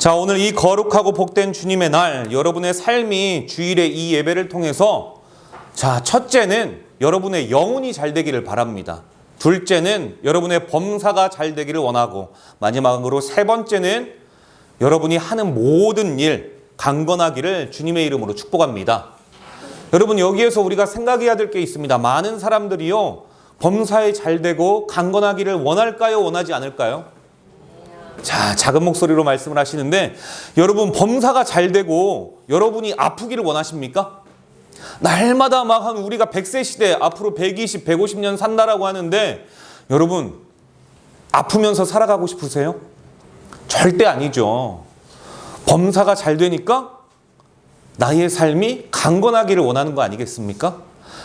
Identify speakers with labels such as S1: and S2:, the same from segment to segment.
S1: 자, 오늘 이 거룩하고 복된 주님의 날, 여러분의 삶이 주일의 이 예배를 통해서, 자, 첫째는 여러분의 영혼이 잘 되기를 바랍니다. 둘째는 여러분의 범사가 잘 되기를 원하고, 마지막으로 세 번째는 여러분이 하는 모든 일 강건하기를 주님의 이름으로 축복합니다. 여러분, 여기에서 우리가 생각해야 될 게 있습니다. 많은 사람들이요, 범사에 잘 되고 강건하기를 원할까요? 원하지 않을까요? 자, 작은 목소리로 말씀을 하시는데, 여러분, 범사가 잘 되고 여러분이 아프기를 원하십니까? 날마다 막 한 우리가 100세 시대 앞으로 120, 150년 산다라고 하는데, 여러분, 아프면서 살아가고 싶으세요? 절대 아니죠. 범사가 잘 되니까 나의 삶이 강건하기를 원하는 거 아니겠습니까?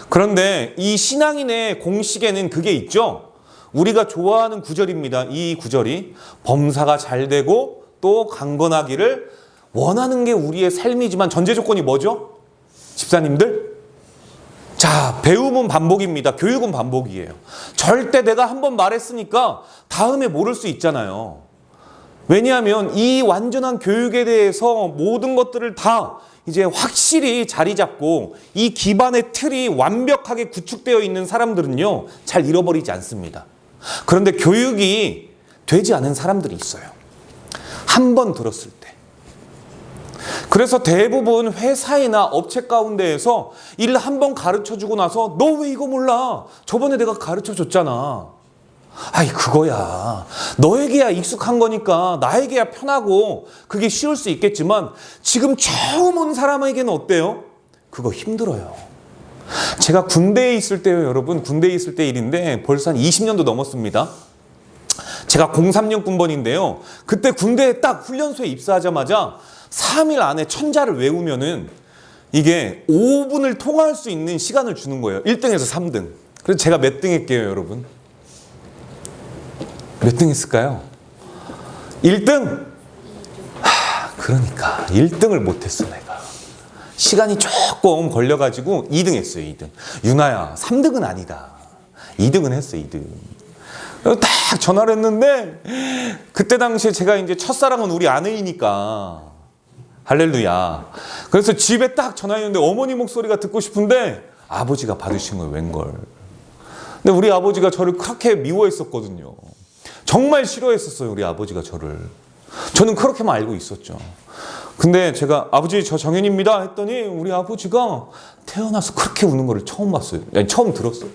S1: 그런데 이 신앙인의 공식에는 그게 있죠. 우리가 좋아하는 구절입니다. 이 구절이 범사가 잘 되고 또 강건하기를 원하는 게 우리의 삶이지만 전제 조건이 뭐죠? 집사님들? 자, 배움은 반복입니다. 교육은 반복이에요. 절대 내가 한번 말했으니까 다음에 모를 수 있잖아요. 왜냐하면 이 완전한 교육에 대해서 모든 것들을 다 이제 확실히 자리 잡고 이 기반의 틀이 완벽하게 구축되어 있는 사람들은요, 잘 잃어버리지 않습니다. 그런데 교육이 되지 않은 사람들이 있어요. 한 번 들었을 때. 그래서 대부분 회사이나 업체 가운데에서 일을 한 번 가르쳐주고 나서 너 왜 이거 몰라? 저번에 내가 가르쳐줬잖아. 아이, 그거야. 너에게야 익숙한 거니까 나에게야 편하고 그게 쉬울 수 있겠지만 지금 처음 온 사람에게는 어때요? 그거 힘들어요. 제가 군대에 있을 때요, 여러분. 군대에 있을 때 일인데 벌써 한 20년도 넘었습니다. 제가 03년 군번인데요. 그때 군대에 딱 훈련소에 입사하자마자 3일 안에 천자를 외우면은 이게 5분을 통화할 수 있는 시간을 주는 거예요. 1등에서 3등. 그래서 제가 몇 등 했게요, 여러분? 몇 등 했을까요? 1등? 그러니까 1등을 못했어, 내가. 시간이 조금 걸려가지고 2등 했어요, 2등. 유나야, 3등은 아니다. 2등은 했어, 2등. 딱 전화를 했는데, 그때 당시에 제가 이제 첫사랑은 우리 아내이니까. 할렐루야. 그래서 집에 딱 전화했는데 어머니 목소리가 듣고 싶은데 아버지가 받으신 거예요, 웬걸. 근데 우리 아버지가 저를 그렇게 미워했었거든요. 정말 싫어했었어요, 우리 아버지가 저를. 저는 그렇게만 알고 있었죠. 근데 제가 아버지 저 정현입니다 했더니 우리 아버지가 태어나서 그렇게 우는 거를 처음 봤어요. 아니, 처음 들었어요.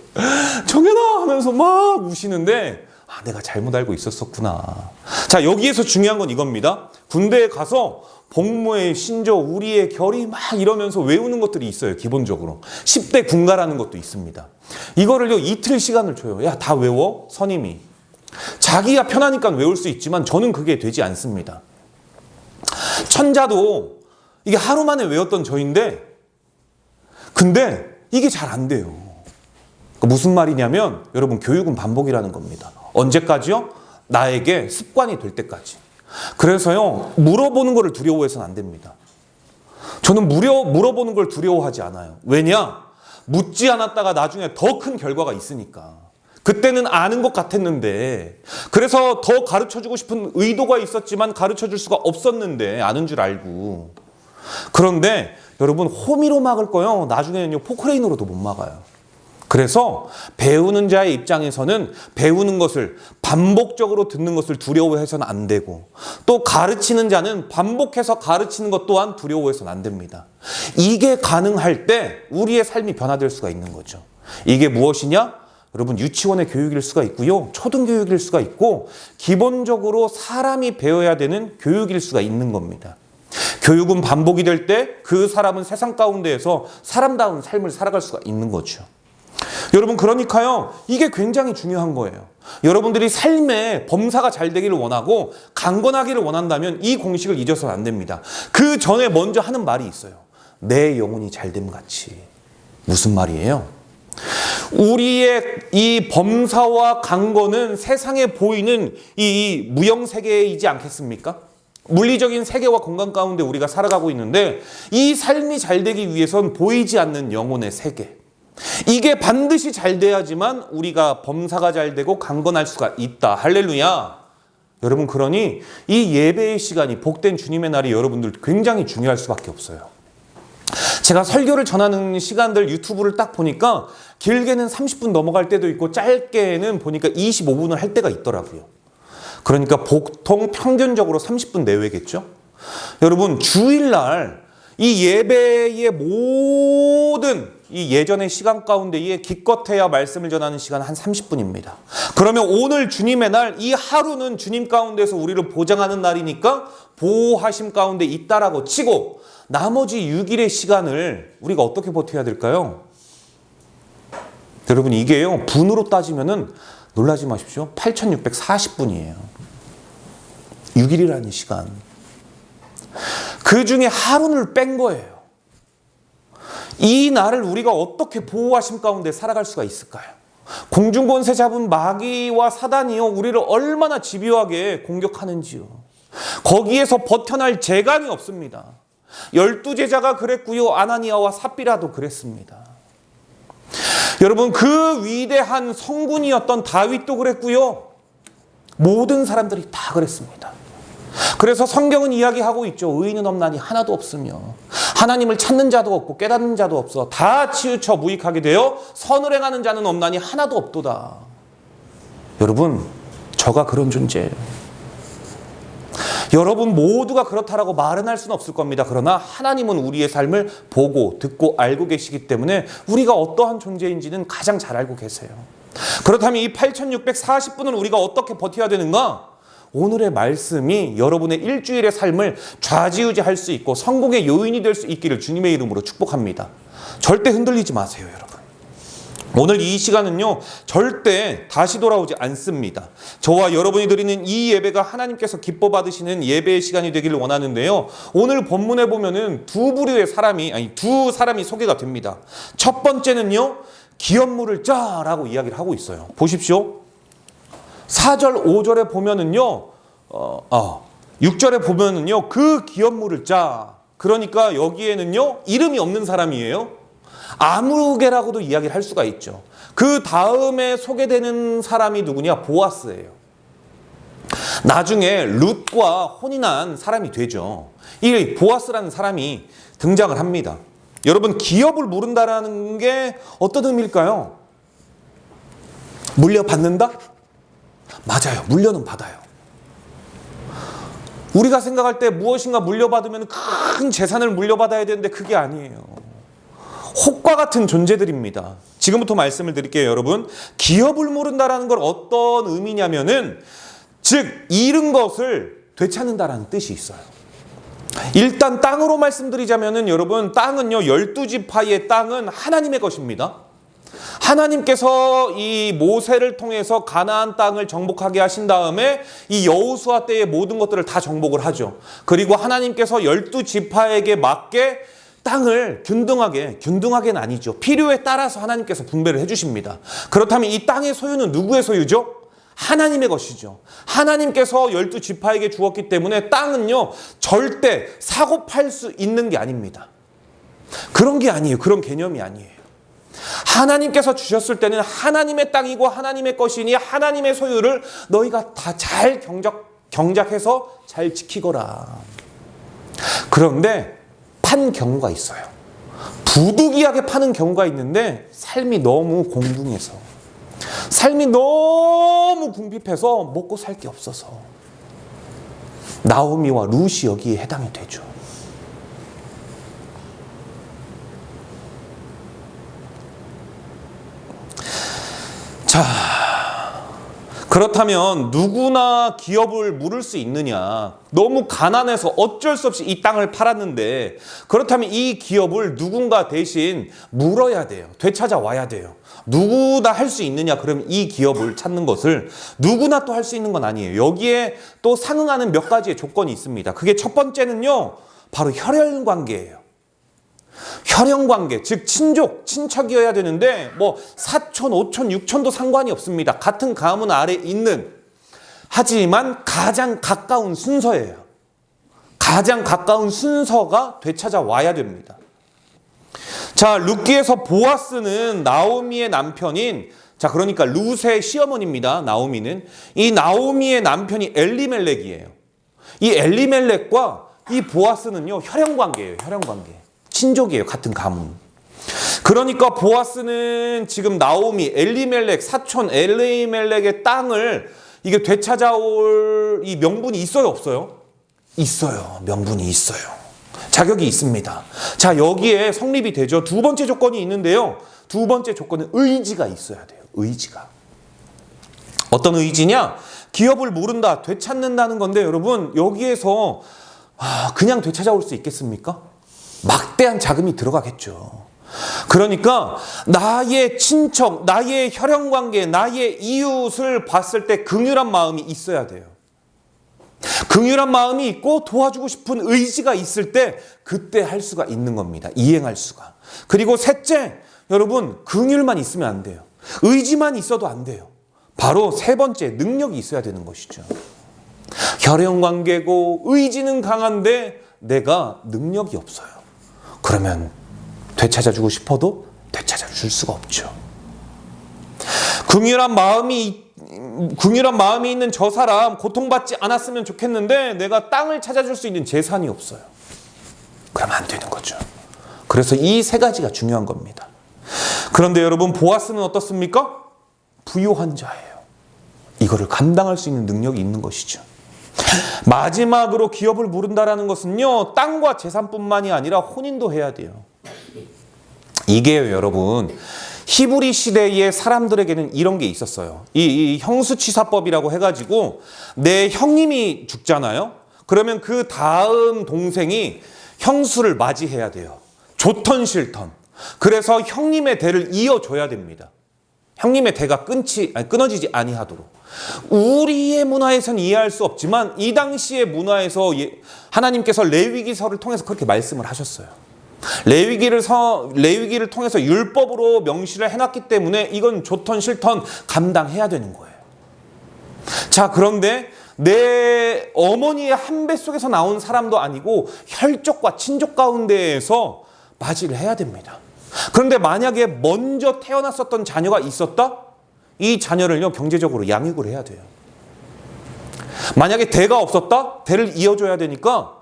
S1: 정현아 하면서 막 우시는데, 아, 내가 잘못 알고 있었었구나. 자, 여기에서 중요한 건 이겁니다. 군대에 가서 복무의 신조, 우리의 결의 막 이러면서 외우는 것들이 있어요. 기본적으로 10대 군가라는 것도 있습니다. 이거를요, 이틀 시간을 줘요. 야, 다 외워, 선임이. 자기가 편하니까 외울 수 있지만 저는 그게 되지 않습니다. 천자도 이게 하루 만에 외웠던 저인데, 근데 이게 잘 안 돼요. 무슨 말이냐면, 여러분, 교육은 반복이라는 겁니다. 언제까지요? 나에게 습관이 될 때까지. 그래서요, 물어보는 거를 두려워해서는 안 됩니다. 저는 물어보는 걸 두려워하지 않아요. 왜냐? 묻지 않았다가 나중에 더 큰 결과가 있으니까. 그때는 아는 것 같았는데, 그래서 더 가르쳐주고 싶은 의도가 있었지만 가르쳐줄 수가 없었는데, 아는 줄 알고. 그런데 여러분, 호미로 막을 거요, 나중에는요, 포크레인으로도 못 막아요. 그래서 배우는 자의 입장에서는 배우는 것을, 반복적으로 듣는 것을 두려워해서는 안 되고, 또 가르치는 자는 반복해서 가르치는 것 또한 두려워해서는 안 됩니다. 이게 가능할 때 우리의 삶이 변화될 수가 있는 거죠. 이게 무엇이냐? 여러분, 유치원의 교육일 수가 있고요, 초등교육일 수가 있고, 기본적으로 사람이 배워야 되는 교육일 수가 있는 겁니다. 교육은 반복이 될 때 그 사람은 세상 가운데에서 사람다운 삶을 살아갈 수가 있는 거죠. 여러분, 그러니까요, 이게 굉장히 중요한 거예요. 여러분들이 삶에 범사가 잘 되기를 원하고 강건하기를 원한다면 이 공식을 잊어서는 안 됩니다. 그 전에 먼저 하는 말이 있어요. 내 영혼이 잘됨 같이. 무슨 말이에요? 우리의 이 범사와 강건은 세상에 보이는 이 무형세계이지 않겠습니까? 물리적인 세계와 공간 가운데 우리가 살아가고 있는데, 이 삶이 잘 되기 위해선 보이지 않는 영혼의 세계, 이게 반드시 잘 돼야지만 우리가 범사가 잘 되고 강건할 수가 있다. 할렐루야. 여러분, 그러니 이 예배의 시간이, 복된 주님의 날이 여러분들 굉장히 중요할 수밖에 없어요. 제가 설교를 전하는 시간들 유튜브를 딱 보니까 길게는 30분 넘어갈 때도 있고 짧게는 보니까 25분을 할 때가 있더라고요. 그러니까 보통 평균적으로 30분 내외겠죠. 여러분, 주일날 이 예배의 모든 이 예전의 시간 가운데에 기껏해야 말씀을 전하는 시간 한 30분입니다. 그러면 오늘 주님의 날, 이 하루는 주님 가운데서 우리를 보장하는 날이니까 보호하심 가운데 있다라고 치고 나머지 6일의 시간을 우리가 어떻게 버텨야 될까요? 여러분, 이게요, 분으로 따지면은 놀라지 마십시오. 8640분이에요. 6일이라는 시간. 그 중에 하루를 뺀 거예요. 이 날을 우리가 어떻게 보호하심 가운데 살아갈 수가 있을까요? 공중권세 잡은 마귀와 사단이요, 우리를 얼마나 집요하게 공격하는지요. 거기에서 버텨날 재간이 없습니다. 12제자가 그랬고요, 아나니아와 삽비라도 그랬습니다. 여러분, 그 위대한 성군이었던 다윗도 그랬고요, 모든 사람들이 다 그랬습니다. 그래서 성경은 이야기하고 있죠. 의인은 없나니 하나도 없으며 하나님을 찾는 자도 없고 깨닫는 자도 없어 다 치우쳐 무익하게 되어 선을 행하는 자는 없나니 하나도 없도다. 여러분, 저가 그런 존재예요. 여러분 모두가 그렇다라고 말은 할 수는 없을 겁니다. 그러나 하나님은 우리의 삶을 보고 듣고 알고 계시기 때문에 우리가 어떠한 존재인지는 가장 잘 알고 계세요. 그렇다면 이 8640분을 우리가 어떻게 버텨야 되는가? 오늘의 말씀이 여러분의 일주일의 삶을 좌지우지할 수 있고 성공의 요인이 될 수 있기를 주님의 이름으로 축복합니다. 절대 흔들리지 마세요, 여러분. 오늘 이 시간은요, 절대 다시 돌아오지 않습니다. 저와 여러분이 드리는 이 예배가 하나님께서 기뻐 받으시는 예배의 시간이 되기를 원하는데요. 오늘 본문에 보면은 두 사람이 소개가 됩니다. 첫 번째는요, 기업물을 짜라고 이야기를 하고 있어요. 보십시오. 4절, 5절에 보면은요, 6절에 보면은요, 그 기업물을 짜. 그러니까 여기에는요, 이름이 없는 사람이에요. 아무개라고도 이야기를 할 수가 있죠. 그 다음에 소개되는 사람이 누구냐? 보아스예요. 나중에 룻과 혼인한 사람이 되죠. 이 보아스라는 사람이 등장을 합니다. 여러분, 기업을 물은다라는 게 어떤 의미일까요? 물려받는다? 맞아요. 물려는 받아요. 우리가 생각할 때 무엇인가 물려받으면 큰 재산을 물려받아야 되는데 그게 아니에요. 혹과 같은 존재들입니다. 지금부터 말씀을 드릴게요, 여러분. 기업을 물은다라는 걸 어떤 의미냐면은, 즉 잃은 것을 되찾는다라는 뜻이 있어요. 일단 땅으로 말씀드리자면은, 여러분, 땅은요, 12지파의 땅은 하나님의 것입니다. 하나님께서 이 모세를 통해서 가나안 땅을 정복하게 하신 다음에 이 여호수아 때의 모든 것들을 다 정복을 하죠. 그리고 하나님께서 12지파에게 맞게 땅을 균등하게는 아니죠. 필요에 따라서 하나님께서 분배를 해주십니다. 그렇다면 이 땅의 소유는 누구의 소유죠? 하나님의 것이죠. 하나님께서 12지파에게 주었기 때문에 땅은요, 절대 사고 팔 수 있는 게 아닙니다. 그런 게 아니에요. 그런 개념이 아니에요. 하나님께서 주셨을 때는 하나님의 땅이고 하나님의 것이니 하나님의 소유를 너희가 다 잘 경작해서 잘 지키거라. 그런데 판 경우가 있어요. 부득이하게 파는 경우가 있는데 삶이 너무 공둥해서, 삶이 너무 궁핍해서 먹고 살 게 없어서 나오미와 룻이 여기에 해당이 되죠. 자, 그렇다면 누구나 기업을 물을 수 있느냐? 너무 가난해서 어쩔 수 없이 이 땅을 팔았는데, 그렇다면 이 기업을 누군가 대신 물어야 돼요. 되찾아와야 돼요. 누구나 할 수 있느냐? 그럼 이 기업을 찾는 것을 누구나 또 할 수 있는 건 아니에요. 여기에 또 상응하는 몇 가지의 조건이 있습니다. 그게 첫 번째는요, 바로 혈연관계예요. 혈연관계, 즉 친척이어야 되는데 뭐 사촌, 오촌, 육촌도 상관이 없습니다. 같은 가문 아래 있는, 하지만 가장 가까운 순서예요. 가장 가까운 순서가 되찾아와야 됩니다. 자, 룻기에서 보아스는 나오미의 남편인 자, 그러니까 룻의 시어머니입니다. 나오미는. 이 나오미의 남편이 엘리멜렉이에요. 이 엘리멜렉과 이 보아스는요, 혈연관계예요. 혈연관계. 친족이에요. 같은 가문. 그러니까 보아스는 지금 나오미, 엘리멜렉, 사촌 엘리멜렉의 땅을 이게 되찾아올 이 명분이 있어요, 없어요? 있어요. 명분이 있어요. 자격이 있습니다. 자, 여기에 성립이 되죠. 두 번째 조건이 있는데요. 두 번째 조건은 의지가 있어야 돼요. 의지가. 어떤 의지냐? 기업을 모른다, 되찾는다는 건데 여러분, 여기에서 그냥 되찾아올 수 있겠습니까? 막대한 자금이 들어가겠죠. 그러니까 나의 친척, 나의 혈연관계, 나의 이웃을 봤을 때 긍휼한 마음이 있어야 돼요. 긍휼한 마음이 있고 도와주고 싶은 의지가 있을 때 그때 할 수가 있는 겁니다. 이행할 수가. 그리고 셋째, 여러분, 긍휼만 있으면 안 돼요. 의지만 있어도 안 돼요. 바로 세 번째, 능력이 있어야 되는 것이죠. 혈연관계고 의지는 강한데 내가 능력이 없어요. 그러면 되찾아주고 싶어도 되찾아줄 수가 없죠. 긍휼한 마음이 있는 저 사람 고통받지 않았으면 좋겠는데 내가 땅을 찾아줄 수 있는 재산이 없어요. 그러면 안 되는 거죠. 그래서 이 세 가지가 중요한 겁니다. 그런데 여러분, 보아스는 어떻습니까? 부유한 자예요. 이거를 감당할 수 있는 능력이 있는 것이죠. 마지막으로 기업을 모른다라는 것은요, 땅과 재산뿐만이 아니라 혼인도 해야 돼요. 이게요, 여러분, 히브리 시대의 사람들에게는 이런 게 있었어요. 이 형수취사법이라고 해가지고 내 형님이 죽잖아요. 그러면 그 다음 동생이 형수를 맞이해야 돼요. 좋던 싫던. 그래서 형님의 대를 이어줘야 됩니다. 형님의 대가 끊어지지 아니하도록. 우리의 문화에서는 이해할 수 없지만 이 당시의 문화에서 하나님께서 레위기서를 통해서 그렇게 말씀을 하셨어요. 레위기를 통해서 율법으로 명시를 해놨기 때문에 이건 좋던 싫던 감당해야 되는 거예요. 자, 그런데 내 어머니의 한 뱃속에서 나온 사람도 아니고 혈족과 친족 가운데에서 맞이를 해야 됩니다. 그런데 만약에 먼저 태어났었던 자녀가 있었다? 이 자녀를요, 경제적으로 양육을 해야 돼요. 만약에 대가 없었다? 대를 이어줘야 되니까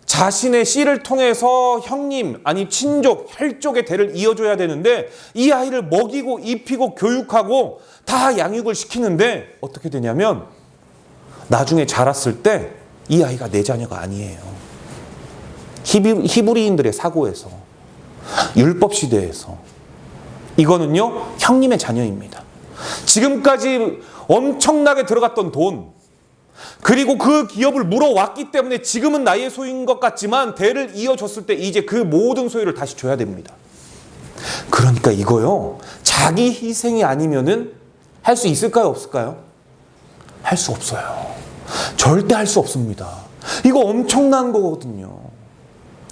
S1: 자신의 씨를 통해서 형님, 아니 친족, 혈족의 대를 이어줘야 되는데 이 아이를 먹이고 입히고 교육하고 다 양육을 시키는데 어떻게 되냐면 나중에 자랐을 때 이 아이가 내 자녀가 아니에요. 히브리인들의 사고에서, 율법 시대에서 이거는요, 형님의 자녀입니다. 지금까지 엄청나게 들어갔던 돈, 그리고 그 기업을 물어왔기 때문에 지금은 나의 소유인 것 같지만 대를 이어줬을 때 이제 그 모든 소유를 다시 줘야 됩니다. 그러니까 이거요, 자기 희생이 아니면은 할 수 있을까요, 없을까요? 할 수 없어요. 절대 할 수 없습니다. 이거 엄청난 거거든요.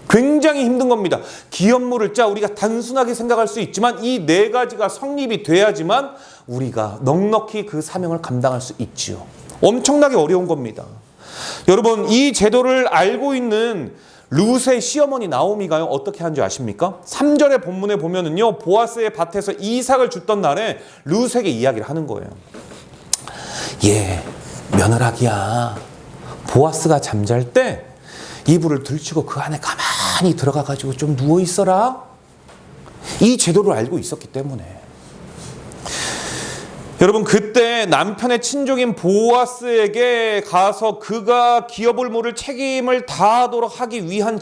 S1: 굉장히 힘든 겁니다. 기업물을 우리가 단순하게 생각할 수 있지만 이 네 가지가 성립이 돼야지만 우리가 넉넉히 그 사명을 감당할 수 있지요. 엄청나게 어려운 겁니다. 여러분, 이 제도를 알고 있는 룻의 시어머니 나오미가요, 어떻게 한 줄 아십니까? 3절의 본문에 보면은요, 보아스의 밭에서 이삭을 줍던 날에 룻에게 이야기를 하는 거예요. 며느라기야. 보아스가 잠잘 때 이불을 들치고 그 안에 가만히 들어가가지고 좀 누워있어라. 이 제도를 알고 있었기 때문에. 여러분, 그때 남편의 친족인 보아스에게 가서 그가 기업을 모를 책임을 다하도록 하기 위한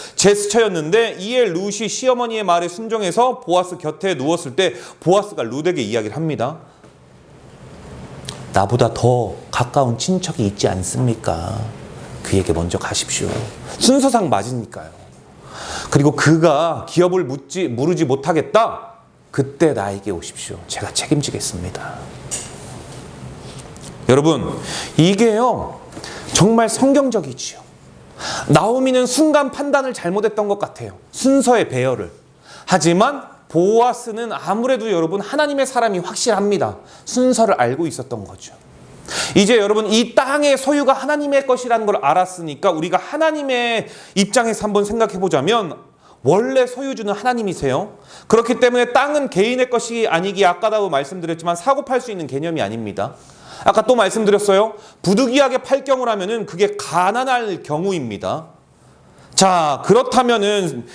S1: 제스처였는데 이에 룻이 시어머니의 말에 순종해서 보아스 곁에 누웠을 때 보아스가 룻에게 이야기를 합니다. 나보다 더 가까운 친척이 있지 않습니까? 그에게 먼저 가십시오. 순서상 맞으니까요. 그리고 그가 기업을 무르지 못하겠다? 그때 나에게 오십시오. 제가 책임지겠습니다. 여러분, 이게요, 정말 성경적이지요. 나오미는 순간 판단을 잘못했던 것 같아요. 순서의 배열을. 하지만 보아스는 아무래도 여러분 하나님의 사람이 확실합니다. 순서를 알고 있었던 거죠. 이제 여러분, 이 땅의 소유가 하나님의 것이라는 걸 알았으니까 우리가 하나님의 입장에서 한번 생각해 보자면, 원래 소유주는 하나님이세요. 그렇기 때문에 땅은 개인의 것이 아니기에 아까도 말씀드렸지만 사고 팔 수 있는 개념이 아닙니다. 아까 또 말씀드렸어요. 부득이하게 팔 경우라면은 그게 가난할 경우입니다. 자, 그렇다면은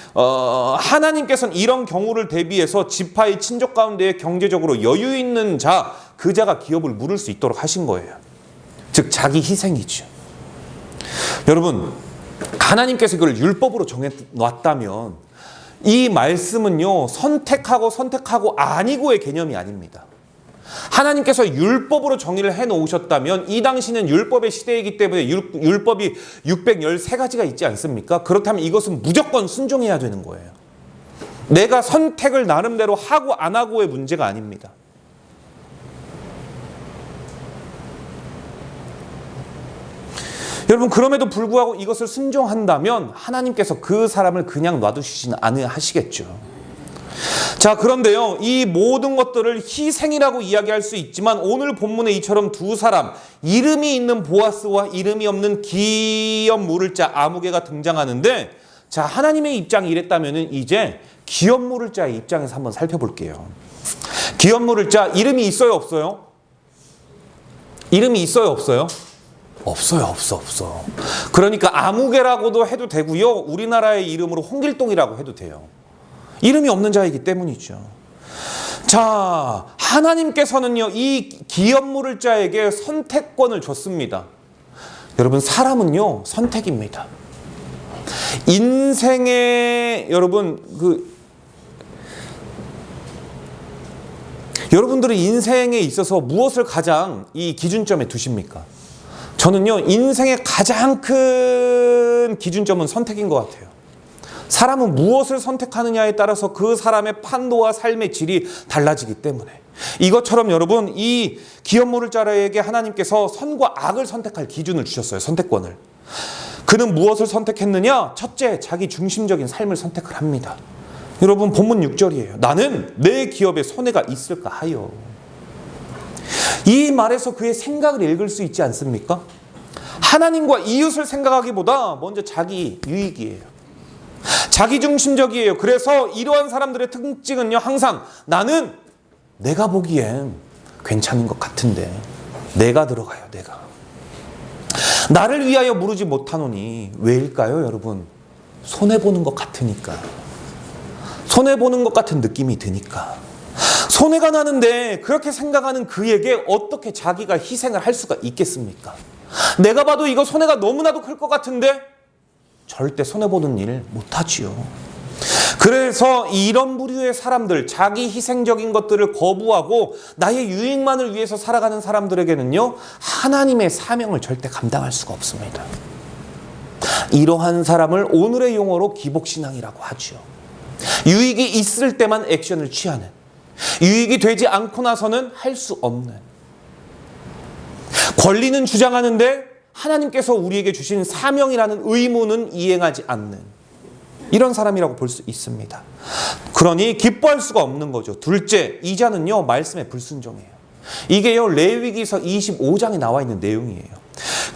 S1: 하나님께서는 이런 경우를 대비해서 지파의 친족 가운데 경제적으로 여유 있는 자, 그 자가 기업을 물을 수 있도록 하신 거예요. 즉 자기 희생이죠. 여러분, 하나님께서 이걸 율법으로 정해놨다면 이 말씀은요, 선택하고 아니고의 개념이 아닙니다. 하나님께서 율법으로 정의를 해놓으셨다면 이 당시는 율법의 시대이기 때문에 율법이 613가지가 있지 않습니까? 그렇다면 이것은 무조건 순종해야 되는 거예요. 내가 선택을 나름대로 하고 안 하고의 문제가 아닙니다. 여러분, 그럼에도 불구하고 이것을 순종한다면 하나님께서 그 사람을 그냥 놔두시진 않으시겠죠. 자, 그런데요, 이 모든 것들을 희생이라고 이야기할 수 있지만 오늘 본문에 이처럼 두 사람, 이름이 있는 보아스와 이름이 없는 기업 물을 자 아무개가 등장하는데, 자, 하나님의 입장이 이랬다면 이제 기업 물을 자의 입장에서 한번 살펴볼게요. 기업 물을 자 이름이 있어요, 없어요? 이름이 있어요, 없어요? 없어요, 없어. 그러니까 아무개라고도 해도 되고요, 우리나라의 이름으로 홍길동이라고 해도 돼요. 이름이 없는 자이기 때문이죠. 자, 하나님께서는요, 이 기업 물을 자에게 선택권을 줬습니다. 여러분, 사람은요, 선택입니다. 인생에, 여러분들은 인생에 있어서 무엇을 가장 이 기준점에 두십니까? 저는요, 인생의 가장 큰 기준점은 선택인 것 같아요. 사람은 무엇을 선택하느냐에 따라서 그 사람의 판도와 삶의 질이 달라지기 때문에, 이것처럼 여러분, 이 기업 물을 자에게 하나님께서 선과 악을 선택할 기준을 주셨어요. 선택권을. 그는 무엇을 선택했느냐? 첫째, 자기 중심적인 삶을 선택을 합니다. 여러분, 본문 6절이에요. 나는 내 기업에 손해가 있을까 하여. 이 말에서 그의 생각을 읽을 수 있지 않습니까? 하나님과 이웃을 생각하기보다 먼저 자기 유익이에요. 자기중심적이에요. 그래서 이러한 사람들의 특징은요, 항상 나는 내가 보기엔 괜찮은 것 같은데 내가 들어가요. 내가 나를 위하여 무르지 못하노니 왜일까요? 여러분, 손해보는 것 같으니까, 손해보는 것 같은 느낌이 드니까, 손해가 나는데 그렇게 생각하는 그에게 어떻게 자기가 희생을 할 수가 있겠습니까? 내가 봐도 이거 손해가 너무나도 클 것 같은데 절대 손해보는 일 못하지요. 그래서 이런 부류의 사람들, 자기 희생적인 것들을 거부하고 나의 유익만을 위해서 살아가는 사람들에게는요, 하나님의 사명을 절대 감당할 수가 없습니다. 이러한 사람을 오늘의 용어로 기복신앙이라고 하죠. 유익이 있을 때만 액션을 취하는, 유익이 되지 않고 나서는 할 수 없는, 권리는 주장하는데 하나님께서 우리에게 주신 사명이라는 의무는 이행하지 않는 이런 사람이라고 볼 수 있습니다. 그러니 기뻐할 수가 없는 거죠. 둘째, 이 자는요, 말씀에 불순종해요. 이게요, 레위기서 25장에 나와 있는 내용이에요.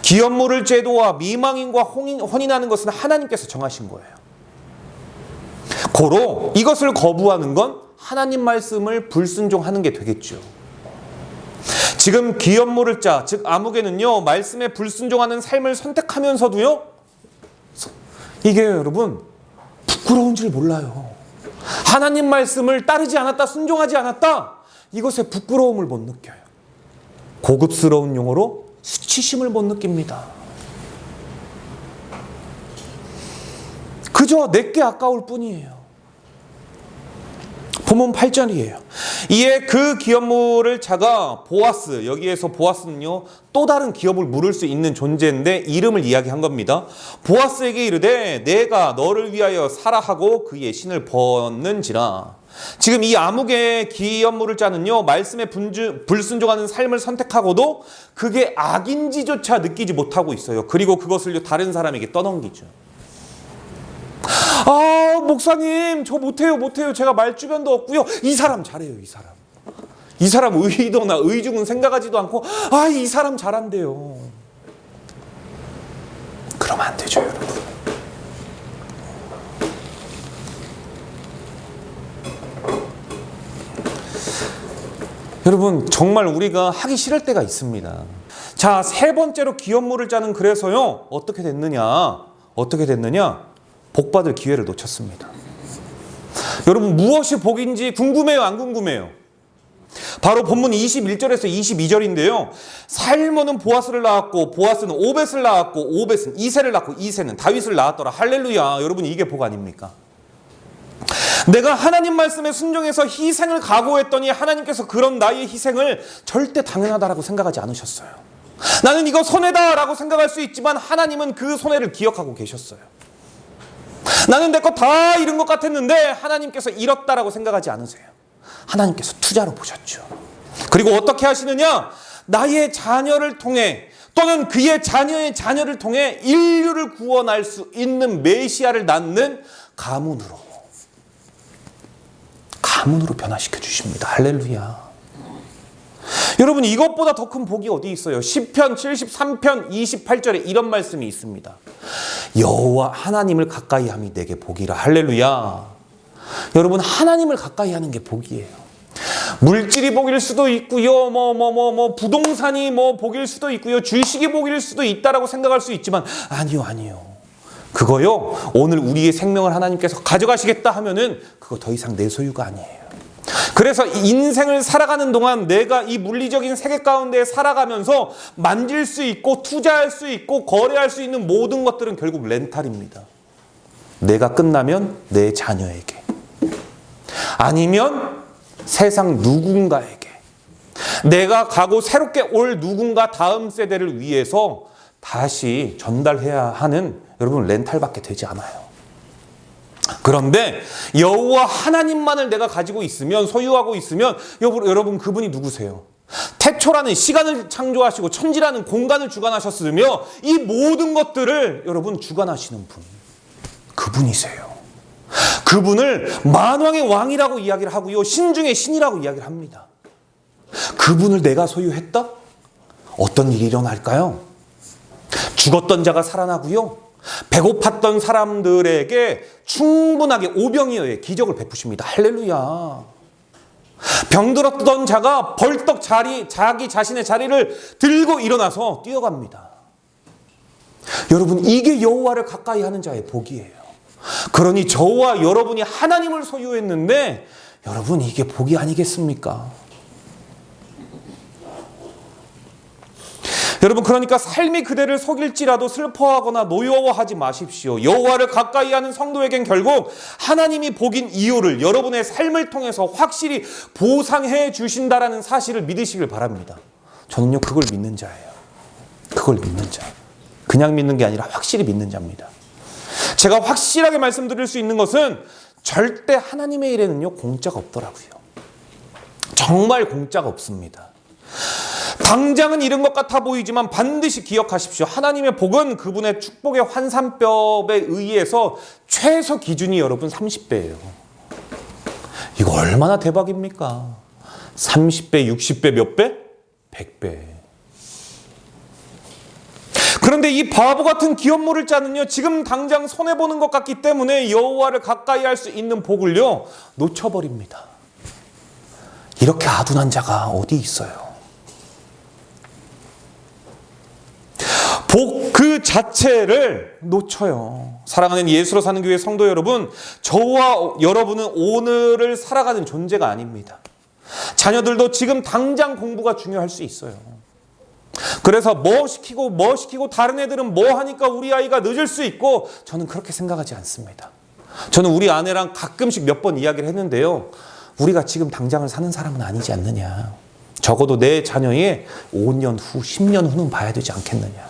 S1: 기업 물을 제도와 미망인과 혼인하는 것은 하나님께서 정하신 거예요. 고로 이것을 거부하는 건 하나님 말씀을 불순종하는 게 되겠죠. 지금 기업 물을 자, 즉 아무개는요, 말씀에 불순종하는 삶을 선택하면서도요, 이게 여러분 부끄러운 줄 몰라요. 하나님 말씀을 따르지 않았다, 순종하지 않았다, 이것에 부끄러움을 못 느껴요. 고급스러운 용어로 수치심을 못 느낍니다. 그저 내게 아까울 뿐이에요. 본문 8절이에요. 이에 그 기업 물을 자가 보아스, 여기에서 보아스는요, 또 다른 기업을 물을 수 있는 존재인데 이름을 이야기한 겁니다. 보아스에게 이르되 내가 너를 위하여 사라 하고 그의 신을 벗는지라. 지금 이 아무개 기업 물을 자는요, 말씀에 불순종하는 삶을 선택하고도 그게 악인지조차 느끼지 못하고 있어요. 그리고 그것을 다른 사람에게 떠넘기죠. 아, 목사님, 저 못해요. 제가 말주변도 없고요. 이 사람 잘해요, 이 사람 의도나 의중은 생각하지도 않고, 아, 이 사람 잘한대요. 그러면 안 되죠, 여러분. 여러분 정말 우리가 하기 싫을 때가 있습니다. 자, 세 번째로 기업물을 짜는 그래서요. 어떻게 됐느냐? 복받을 기회를 놓쳤습니다. 여러분 무엇이 복인지 궁금해요? 안 궁금해요? 바로 본문 21절에서 22절인데요. 살몬은 보아스를 낳았고 보아스는 오벳을 낳았고 오벳은 이새를 낳고 이새는 다윗을 낳았더라. 할렐루야. 여러분 이게 복 아닙니까? 내가 하나님 말씀에 순종해서 희생을 각오했더니 하나님께서 그런 나의 희생을 절대 당연하다라고 생각하지 않으셨어요. 나는 이거 손해다라고 생각할 수 있지만 하나님은 그 손해를 기억하고 계셨어요. 나는 내 거 다 잃은 것 같았는데 하나님께서 잃었다라고 생각하지 않으세요. 하나님께서 투자로 보셨죠. 그리고 어떻게 하시느냐? 나의 자녀를 통해 또는 그의 자녀의 자녀를 통해 인류를 구원할 수 있는 메시아를 낳는 가문으로 변화시켜 주십니다. 할렐루야. 여러분 이것보다 더 큰 복이 어디 있어요? 시편 73편 28절에 이런 말씀이 있습니다. 여호와 하나님을 가까이 함이 내게 복이라. 할렐루야. 여러분 하나님을 가까이 하는 게 복이에요. 물질이 복일 수도 있고요. 부동산이 복일 수도 있고요. 주식이 복일 수도 있다라고 생각할 수 있지만 아니요. 그거요. 오늘 우리의 생명을 하나님께서 가져가시겠다 하면은 그거 더 이상 내 소유가 아니에요. 그래서 인생을 살아가는 동안 내가 이 물리적인 세계 가운데 살아가면서 만질 수 있고 투자할 수 있고 거래할 수 있는 모든 것들은 결국 렌탈입니다. 내가 끝나면 내 자녀에게 아니면 세상 누군가에게 내가 가고 새롭게 올 누군가 다음 세대를 위해서 다시 전달해야 하는 여러분 렌탈밖에 되지 않아요. 그런데 여호와 하나님만을 내가 가지고 있으면 소유하고 있으면 여러분 그분이 누구세요? 태초라는 시간을 창조하시고 천지라는 공간을 주관하셨으며 이 모든 것들을 여러분 주관하시는 분 그분이세요. 그분을 만왕의 왕이라고 이야기를 하고요. 신 중에 신이라고 이야기를 합니다. 그분을 내가 소유했다? 어떤 일이 일어날까요? 죽었던 자가 살아나고요. 배고팠던 사람들에게 충분하게 오병이어의 기적을 베푸십니다. 할렐루야. 병들었던 자가 벌떡 자기 자신의 자리를 들고 일어나서 뛰어갑니다. 여러분 이게 여호와를 가까이 하는 자의 복이에요. 그러니 저와 여러분이 하나님을 소유했는데 여러분 이게 복이 아니겠습니까? 여러분 그러니까 삶이 그대를 속일지라도 슬퍼하거나 노여워하지 마십시오. 여호와를 가까이 하는 성도에겐 결국 하나님이 복인 이유를 여러분의 삶을 통해서 확실히 보상해 주신다라는 사실을 믿으시길 바랍니다. 저는요 그걸 믿는 자예요. 그걸 믿는 자. 그냥 믿는 게 아니라 확실히 믿는 자입니다. 제가 확실하게 말씀드릴 수 있는 것은 절대 하나님의 일에는요 공짜가 없더라고요. 정말 공짜가 없습니다. 당장은 잃은 것 같아 보이지만 반드시 기억하십시오. 하나님의 복은 그분의 축복의 환산법에 의해서 최소 기준이 여러분 30배예요. 이거 얼마나 대박입니까? 30배, 60배 몇 배? 100배. 그런데 이 바보 같은 기업물을 짜는요 지금 당장 손해보는 것 같기 때문에 여호와를 가까이 할 수 있는 복을요 놓쳐버립니다. 이렇게 아둔한 자가 어디 있어요? 복 그 자체를 놓쳐요. 사랑하는 예수로 사는 교회 성도 여러분, 저와 여러분은 오늘을 살아가는 존재가 아닙니다. 자녀들도 지금 당장 공부가 중요할 수 있어요. 그래서 뭐 시키고 다른 애들은 뭐 하니까 우리 아이가 늦을 수 있고 저는 그렇게 생각하지 않습니다. 저는 우리 아내랑 가끔씩 몇 번 이야기를 했는데요. 우리가 지금 당장을 사는 사람은 아니지 않느냐. 적어도 내 자녀의 5년 후, 10년 후는 봐야 되지 않겠느냐.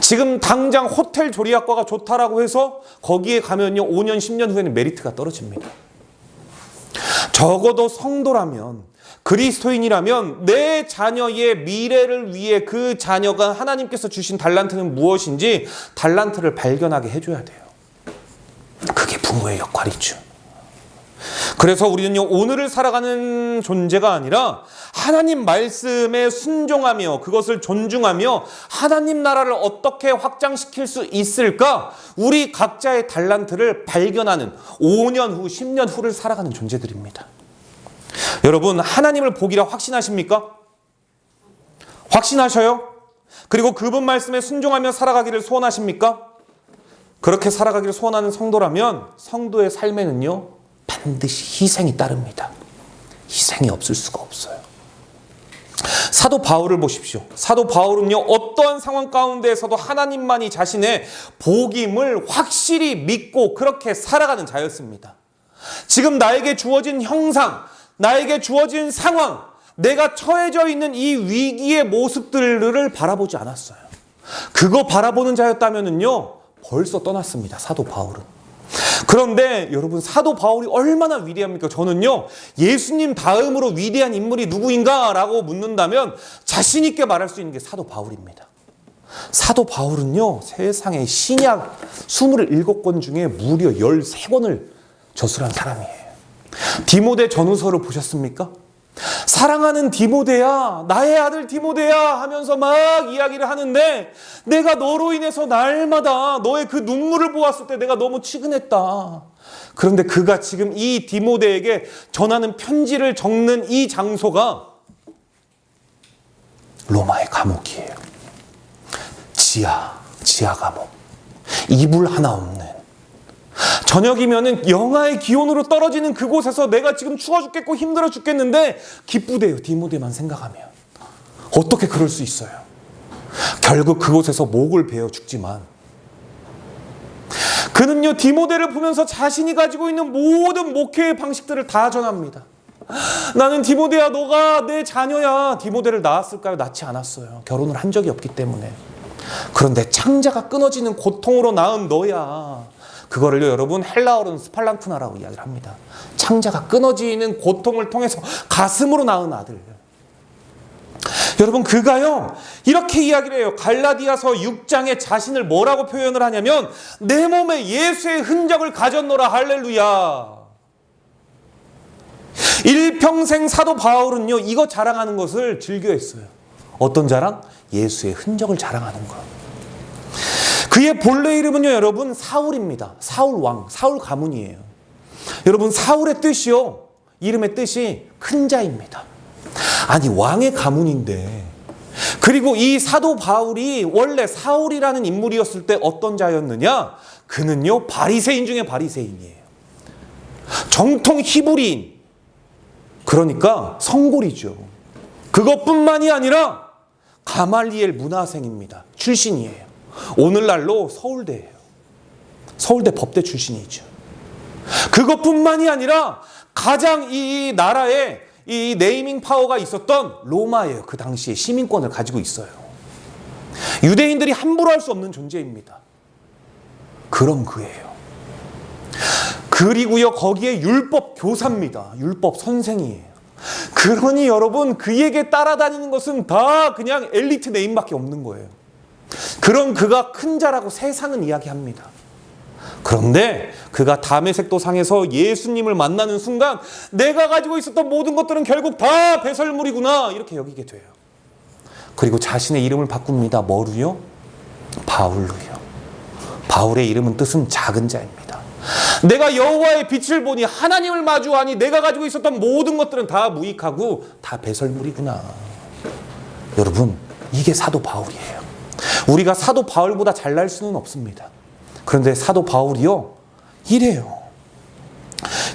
S1: 지금 당장 호텔 조리학과가 좋다라고 해서 거기에 가면요 5년, 10년 후에는 메리트가 떨어집니다. 적어도 성도라면 그리스도인이라면 내 자녀의 미래를 위해 그 자녀가 하나님께서 주신 달란트는 무엇인지 달란트를 발견하게 해줘야 돼요. 그게 부모의 역할이죠. 그래서 우리는요 오늘을 살아가는 존재가 아니라 하나님 말씀에 순종하며 그것을 존중하며 하나님 나라를 어떻게 확장시킬 수 있을까 우리 각자의 달란트를 발견하는 5년 후 10년 후를 살아가는 존재들입니다. 여러분, 하나님을 복이라 확신하십니까? 확신하셔요? 그리고 그분 말씀에 순종하며 살아가기를 소원하십니까? 그렇게 살아가기를 소원하는 성도라면 성도의 삶에는요, 반드시 희생이 따릅니다. 희생이 없을 수가 없어요. 사도 바울을 보십시오. 사도 바울은요, 어떠한 상황 가운데에서도 하나님만이 자신의 복임을 확실히 믿고 그렇게 살아가는 자였습니다. 지금 나에게 주어진 형상, 나에게 주어진 상황, 내가 처해져 있는 이 위기의 모습들을 바라보지 않았어요. 그거 바라보는 자였다면요, 벌써 떠났습니다. 사도 바울은. 그런데 여러분, 사도 바울이 얼마나 위대합니까? 저는요, 예수님 다음으로 위대한 인물이 누구인가? 라고 묻는다면 자신 있게 말할 수 있는 게 사도 바울입니다. 사도 바울은요, 세상에 신약 27권 중에 무려 13권을 저술한 사람이에요. 디모데 전후서를 보셨습니까? 사랑하는 디모데야, 나의 아들 디모데야 하면서 막 이야기를 하는데, 내가 너로 인해서 날마다 너의 그 눈물을 보았을 때 내가 너무 측은했다. 그런데 그가 지금 이 디모데에게 전하는 편지를 적는 이 장소가 로마의 감옥이에요. 지하 감옥. 이불 하나 없는, 저녁이면은 영하의 기온으로 떨어지는 그곳에서 내가 지금 추워 죽겠고 힘들어 죽겠는데 기쁘대요. 디모데만 생각하면. 어떻게 그럴 수 있어요? 결국 그곳에서 목을 베어 죽지만 그는요, 디모데를 보면서 자신이 가지고 있는 모든 목회의 방식들을 다 전합니다. 나는 디모데야, 너가 내 자녀야. 디모데를 낳았을까요? 낳지 않았어요. 결혼을 한 적이 없기 때문에. 그런데 창자가 끊어지는 고통으로 낳은 너야. 그거를요, 여러분, 헬라어로는 스팔란쿠나라고 이야기를 합니다. 창자가 끊어지는 고통을 통해서 가슴으로 낳은 아들. 여러분, 그가요, 이렇게 이야기를 해요. 갈라디아서 6장에 자신을 뭐라고 표현을 하냐면, 내 몸에 예수의 흔적을 가졌노라. 할렐루야. 일평생 사도 바울은요, 이거 자랑하는 것을 즐겨했어요. 어떤 자랑? 예수의 흔적을 자랑하는 것. 그의 본래 이름은요, 여러분, 사울입니다. 사울 왕, 사울 가문이에요. 여러분, 사울의 뜻이요, 이름의 뜻이 큰 자입니다. 아니, 왕의 가문인데, 그리고 이 사도 바울이 원래 사울이라는 인물이었을 때 어떤 자였느냐? 그는요, 바리새인 중에 바리새인이에요. 정통 히브리인, 그러니까 성골이죠. 그것뿐만이 아니라 가말리엘 문화생입니다. 출신이에요. 오늘날로 서울대예요. 서울대 법대 출신이죠. 그것뿐만이 아니라 가장 이 나라에 이 네이밍 파워가 있었던 로마예요. 그 당시에 시민권을 가지고 있어요. 유대인들이 함부로 할 수 없는 존재입니다. 그런 그예요. 그리고요, 거기에 율법 교사입니다. 율법 선생이에요. 그러니 여러분, 그에게 따라다니는 것은 다 그냥 엘리트 네임밖에 없는 거예요. 그런 그가 큰 자라고 세상은 이야기합니다. 그런데 그가 다메섹 도상에서 예수님을 만나는 순간 내가 가지고 있었던 모든 것들은 결국 다 배설물이구나, 이렇게 여기게 돼요. 그리고 자신의 이름을 바꿉니다. 뭐로요? 바울로요. 바울의 이름은 뜻은 작은 자입니다. 내가 여호와의 빛을 보니, 하나님을 마주하니 내가 가지고 있었던 모든 것들은 다 무익하고 다 배설물이구나. 여러분, 이게 사도 바울이에요. 우리가 사도 바울보다 잘날 수는 없습니다. 그런데 사도 바울이요, 이래요.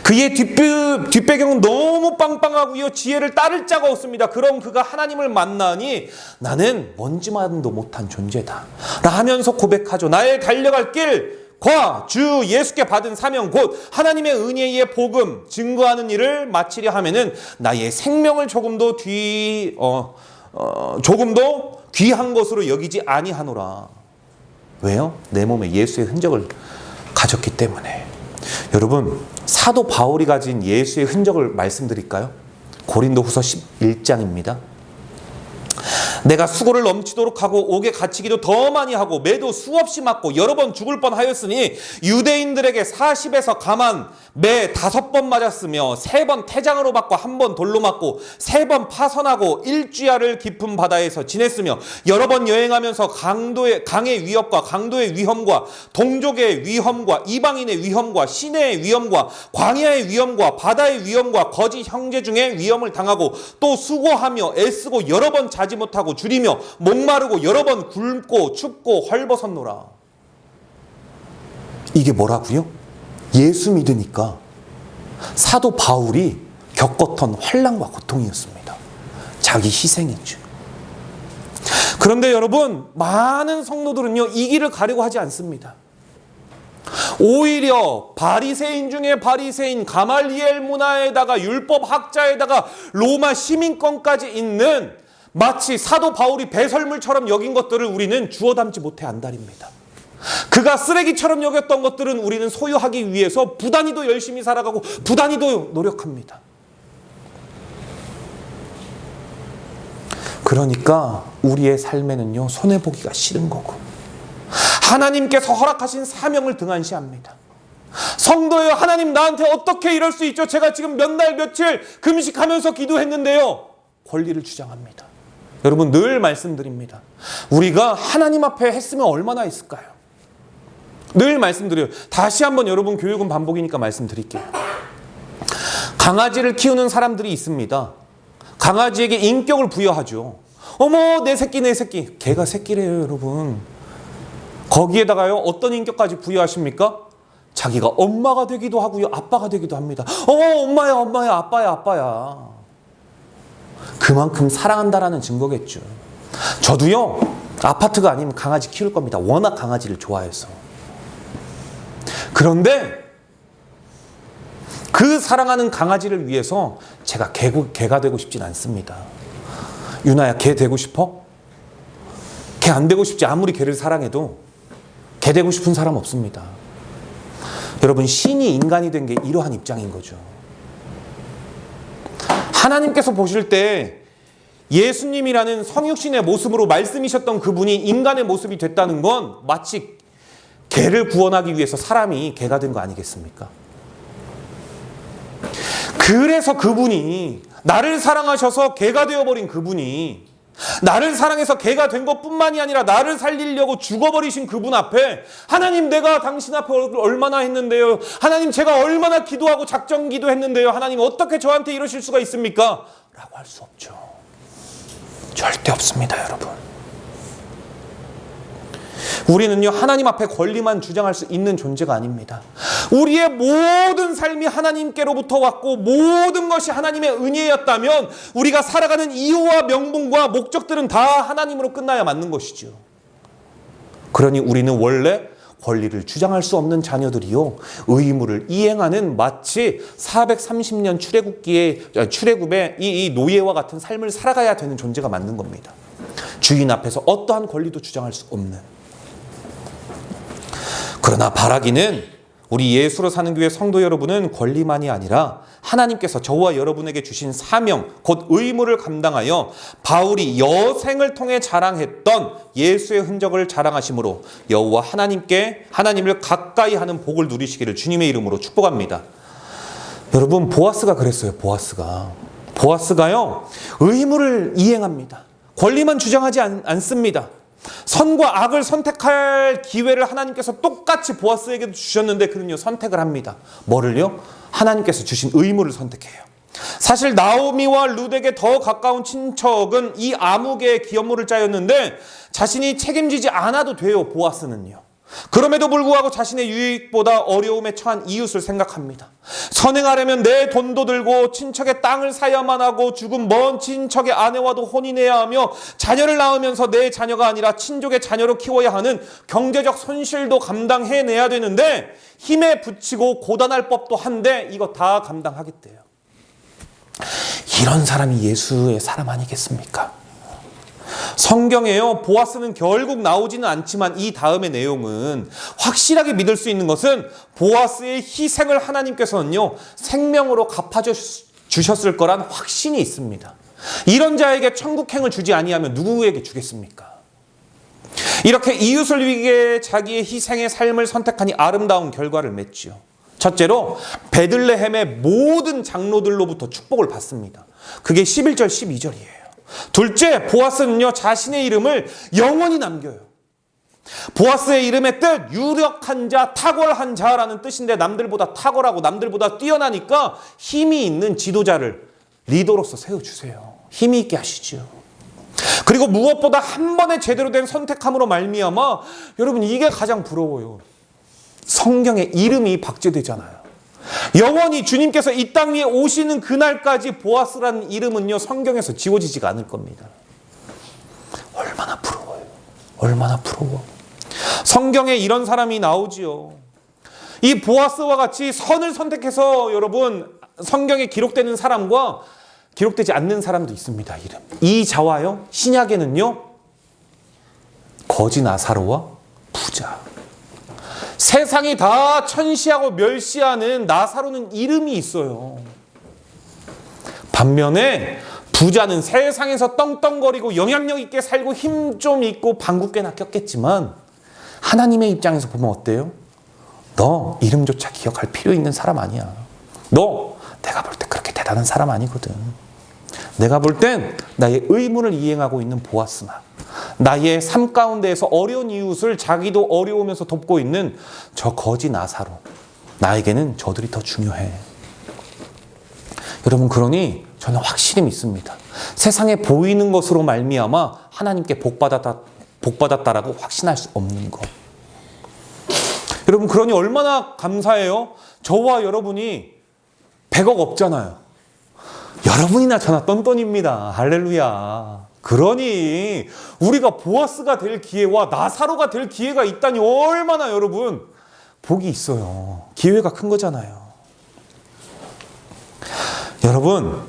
S1: 그의 뒷배경은 너무 빵빵하고요, 지혜를 따를 자가 없습니다. 그럼 그가 하나님을 만나니 나는 먼지만도 못한 존재다 하면서 고백하죠. 나의 달려갈 길과 주 예수께 받은 사명 곧 하나님의 은혜의 복음 증거하는 일을 마치려 하면은 나의 생명을 조금도 귀한 것으로 여기지 아니하노라. 왜요? 내 몸에 예수의 흔적을 가졌기 때문에. 여러분, 사도 바울이 가진 예수의 흔적을 말씀드릴까요? 고린도후서 11장입니다. 내가 수고를 넘치도록 하고 옥에 갇히기도 더 많이 하고 매도 수없이 맞고 여러 번 죽을 뻔하였으니 유대인들에게 40에서 가만 매 5번 맞았으며 3번 태장으로 받고 1번 돌로 맞고 3번 파선하고 일주야를 깊은 바다에서 지냈으며 여러 번 여행하면서 강의 위협과 강도의 위험과 동족의 위험과 이방인의 위험과 시내의 위험과 광야의 위험과 바다의 위험과 거짓 형제 중에 위험을 당하고 또 수고하며 애쓰고 여러 번 자지 못하고 줄이며 목마르고 여러 번 굶고 춥고 헐벗었노라. 이게 뭐라고요? 예수 믿으니까 사도 바울이 겪었던 환난과 고통이었습니다. 자기 희생이죠. 그런데 여러분, 많은 성도들은요, 이 길을 가려고 하지 않습니다. 오히려 바리새인 중에 바리새인, 가말리엘 문화에다가 율법 학자에다가 로마 시민권까지 있는 마치 사도 바울이 배설물처럼 여긴 것들을 우리는 주워 담지 못해 안달입니다. 그가 쓰레기처럼 여겼던 것들은 우리는 소유하기 위해서 부단히도 열심히 살아가고 부단히도 노력합니다. 그러니까 우리의 삶에는요, 손해보기가 싫은 거고 하나님께서 허락하신 사명을 등한시합니다. 성도여, 하나님 나한테 어떻게 이럴 수 있죠? 제가 지금 몇 날 며칠 금식하면서 기도했는데요. 권리를 주장합니다. 여러분, 늘 말씀드립니다. 우리가 하나님 앞에 했으면 얼마나 있을까요? 늘 말씀드려요. 다시 한번 여러분, 교육은 반복이니까 말씀드릴게요. 강아지를 키우는 사람들이 있습니다. 강아지에게 인격을 부여하죠. 어머, 내 새끼 내 새끼. 걔가 새끼래요, 여러분. 거기에다가요, 어떤 인격까지 부여하십니까? 자기가 엄마가 되기도 하고요, 아빠가 되기도 합니다. 엄마야 엄마야, 아빠야 아빠야. 그만큼 사랑한다라는 증거겠죠. 저도요, 아파트가 아니면 강아지 키울 겁니다. 워낙 강아지를 좋아해서. 그런데 그 사랑하는 강아지를 위해서 제가 개가 되고 싶진 않습니다. 유나야, 개 되고 싶어? 개 안 되고 싶지. 아무리 개를 사랑해도 개 되고 싶은 사람 없습니다. 여러분, 신이 인간이 된 게 이러한 입장인 거죠. 하나님께서 보실 때 예수님이라는 성육신의 모습으로 말씀이셨던 그분이 인간의 모습이 됐다는 건 마치 개를 구원하기 위해서 사람이 개가 된 거 아니겠습니까? 그래서 그분이, 나를 사랑하셔서 개가 되어버린 그분이, 나를 사랑해서 개가 된 것뿐만이 아니라 나를 살리려고 죽어버리신 그분 앞에, 하나님 내가 당신 앞에 얼마나 했는데요, 하나님 제가 얼마나 기도하고 작정 기도했는데요, 하나님 어떻게 저한테 이러실 수가 있습니까? 라고 할 수 없죠. 절대 없습니다, 여러분. 우리는요, 하나님 앞에 권리만 주장할 수 있는 존재가 아닙니다. 우리의 모든 삶이 하나님께로부터 왔고 모든 것이 하나님의 은혜였다면 우리가 살아가는 이유와 명분과 목적들은 다 하나님으로 끝나야 맞는 것이죠. 그러니 우리는 원래 권리를 주장할 수 없는 자녀들이요, 의무를 이행하는 마치 430년 출애굽의 이 노예와 같은 삶을 살아가야 되는 존재가 맞는 겁니다. 주인 앞에서 어떠한 권리도 주장할 수 없는. 그러나 바라기는 우리 예수로 사는 교회 성도 여러분은 권리만이 아니라 하나님께서 저와 여러분에게 주신 사명, 곧 의무를 감당하여 바울이 여생을 통해 자랑했던 예수의 흔적을 자랑하심으로 여호와 하나님을 가까이 하는 복을 누리시기를 주님의 이름으로 축복합니다. 여러분, 보아스가 그랬어요. 보아스가요, 의무를 이행합니다. 권리만 주장하지 않습니다. 선과 악을 선택할 기회를 하나님께서 똑같이 보아스에게도 주셨는데 그는요, 선택을 합니다. 뭐를요? 하나님께서 주신 의무를 선택해요. 사실 나오미와 룻에게 더 가까운 친척은 이 아무개의 기업물을 짜였는데 자신이 책임지지 않아도 돼요, 보아스는요. 그럼에도 불구하고 자신의 유익보다 어려움에 처한 이웃을 생각합니다. 선행하려면 내 돈도 들고 친척의 땅을 사야만 하고 죽은 먼 친척의 아내와도 혼인해야 하며 자녀를 낳으면서 내 자녀가 아니라 친족의 자녀로 키워야 하는 경제적 손실도 감당해내야 되는데 힘에 부치고 고단할 법도 한데 이거 다 감당하겠대요. 이런 사람이 예수의 사람 아니겠습니까? 성경에요, 보아스는 결국 나오지는 않지만 이 다음의 내용은 확실하게 믿을 수 있는 것은 보아스의 희생을 하나님께서는요, 생명으로 갚아주셨을 거란 확신이 있습니다. 이런 자에게 천국행을 주지 아니하면 누구에게 주겠습니까? 이렇게 이웃을 위해 자기의 희생의 삶을 선택하니 아름다운 결과를 맺지요. 첫째로 베들레헴의 모든 장로들로부터 축복을 받습니다. 그게 11절 12절이에요. 둘째, 보아스는요 자신의 이름을 영원히 남겨요. 보아스의 이름의 뜻, 유력한 자, 탁월한 자라는 뜻인데 남들보다 탁월하고 남들보다 뛰어나니까 힘이 있는 지도자를 리더로서 세워주세요. 힘이 있게 하시죠. 그리고 무엇보다 한 번에 제대로 된 선택함으로 말미암아 여러분 이게 가장 부러워요. 성경에 이름이 박제되잖아요. 영원히 주님께서 이 땅 위에 오시는 그날까지 보아스라는 이름은요 성경에서 지워지지가 않을 겁니다. 얼마나 부러워요. 얼마나 부러워. 성경에 이런 사람이 나오지요. 이 보아스와 같이 선을 선택해서 여러분 성경에 기록되는 사람과 기록되지 않는 사람도 있습니다. 이름. 이 자와요 신약에는요 거지 나사로와 부자. 세상이 다 천시하고 멸시하는 나사로는 이름이 있어요. 반면에 부자는 세상에서 떵떵거리고 영향력 있게 살고 힘 좀 있고 방구 꽤나 꼈겠지만 하나님의 입장에서 보면 어때요? 너 이름조차 기억할 필요 있는 사람 아니야. 너 내가 볼 때 그렇게 대단한 사람 아니거든. 내가 볼 땐 나의 의무를 이행하고 있는 보아스나 나의 삶 가운데에서 어려운 이웃을 자기도 어려우면서 돕고 있는 저 거지 나사로, 나에게는 저들이 더 중요해. 여러분, 그러니 저는 확실히 믿습니다. 세상에 보이는 것으로 말미암아 하나님께 복받았다라고 확신할 수 없는 것. 여러분, 그러니 얼마나 감사해요. 저와 여러분이 100억 없잖아요. 여러분이나 저나 똔똔입니다. 할렐루야. 그러니 우리가 보아스가 될 기회와 나사로가 될 기회가 있다니 얼마나 여러분 복이 있어요. 기회가 큰 거잖아요. 여러분,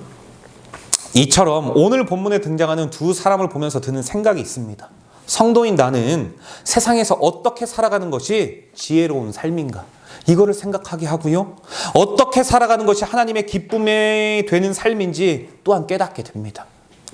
S1: 이처럼 오늘 본문에 등장하는 두 사람을 보면서 드는 생각이 있습니다. 성도인 나는 세상에서 어떻게 살아가는 것이 지혜로운 삶인가? 이거를 생각하게 하고요. 어떻게 살아가는 것이 하나님의 기쁨이 되는 삶인지 또한 깨닫게 됩니다.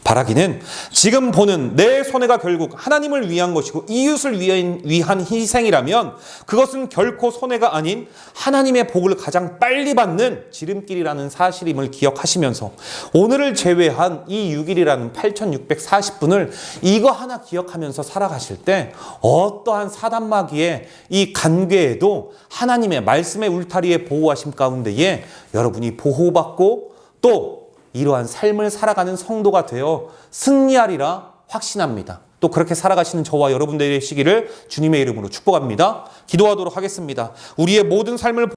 S1: 바라기는 지금 보는 내 손해가 결국 하나님을 위한 것이고 이웃을 위한 희생이라면 그것은 결코 손해가 아닌 하나님의 복을 가장 빨리 받는 지름길이라는 사실임을 기억하시면서 오늘을 제외한 이 6일이라는 8640분을 이거 하나 기억하면서 살아가실 때 어떠한 사단마귀의 이 간괴에도 하나님의 말씀의 울타리에 보호하심 가운데에 여러분이 보호받고 또 이러한 삶을 살아가는 성도가 되어 승리하리라 확신합니다. 또 그렇게 살아가시는 저와 여러분들의 시기를 주님의 이름으로 축복합니다. 기도하도록 하겠습니다. 우리의 모든 삶을